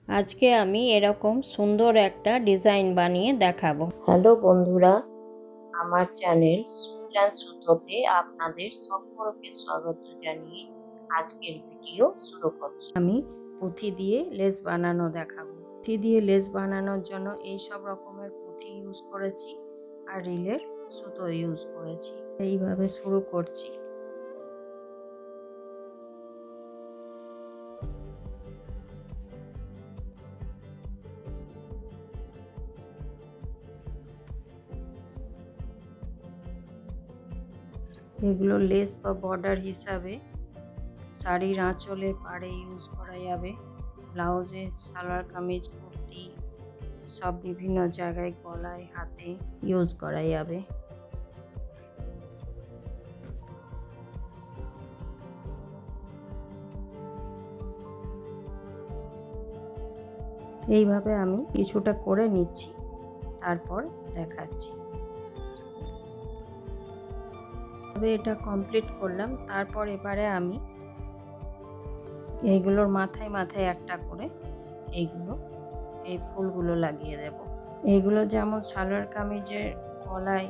আজকে আমি এরকম সুন্দর একটা ডিজাইন বানিয়ে দেখাবো। হ্যালো বন্ধুরা, আমার চ্যানেল সুটোতে আপনাদের সকলকে স্বাগত জানিয়ে আজকের ভিডিও শুরু করছি। আমি পুঁথি দিয়ে লেস বানানো দেখাবো। পুঁথি দিয়ে লেস বানানোর জন্য এই সব রকমের পুঁথি ইউজ করেছি আর রিলের সুতো ইউজ করেছি। এইভাবে শুরু করছি। এগুলো লেস বা বর্ডার হিসাবে শাড়ির আঁচলে পাড়ে ইউজ করা যাবে, ব্লাউজে, সালোয়ার কামিজ, কুর্তি সব বিভিন্ন জায়গায় গলায় হাতে ইউজ করা যাবে। এইভাবে আমি কিছুটা করে নিচ্ছি, তারপর দেখাচ্ছি। তবে এটা কমপ্লিট করলাম। তারপর এবারে আমি এইগুলোর মাথায় মাথায় একটা করে এই ফুলগুলো লাগিয়ে দেব। এইগুলো যেমন সালোয়ার কামিজের গলায়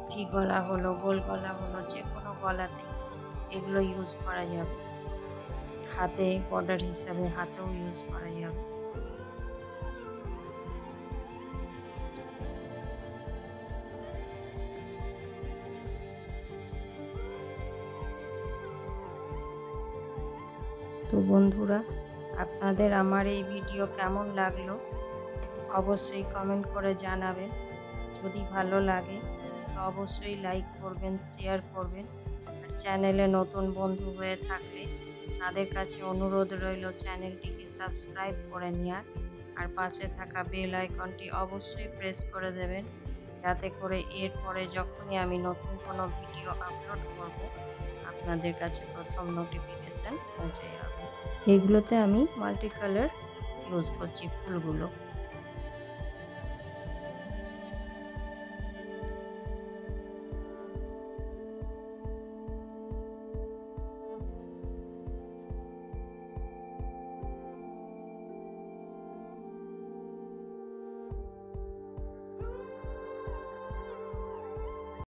ভি গলা হলো, গোল গলা হলো, যে কোনো গলাতে এগুলো ইউজ করা যাবে। হাতে বর্ডার হিসাবে হাতেও ইউজ করা যাবে। তো বন্ধুরা, আপনাদের আমার এই ভিডিও কেমন লাগলো অবশ্যই কমেন্ট করে জানাবেন। যদি ভালো লাগে তো অবশ্যই লাইক করবেন, শেয়ার করবেন। আর চ্যানেলে নতুন বন্ধু হয়ে থাকলে তাদের কাছে অনুরোধ রইল চ্যানেলটিকে সাবস্ক্রাইব করে নেওয়ার, আর পাশে থাকা বেল আইকনটি অবশ্যই প্রেস করে দেবেন, যাতে করে এরপরে যখনই আমি নতুন কোনো ভিডিও আপলোড করব আপনাদের কাছে প্রথম নোটিফিকেশান পৌঁছে যাবে। এগুলোতে আমি মাল্টি কালার ইউজ করছি ফুলগুলো।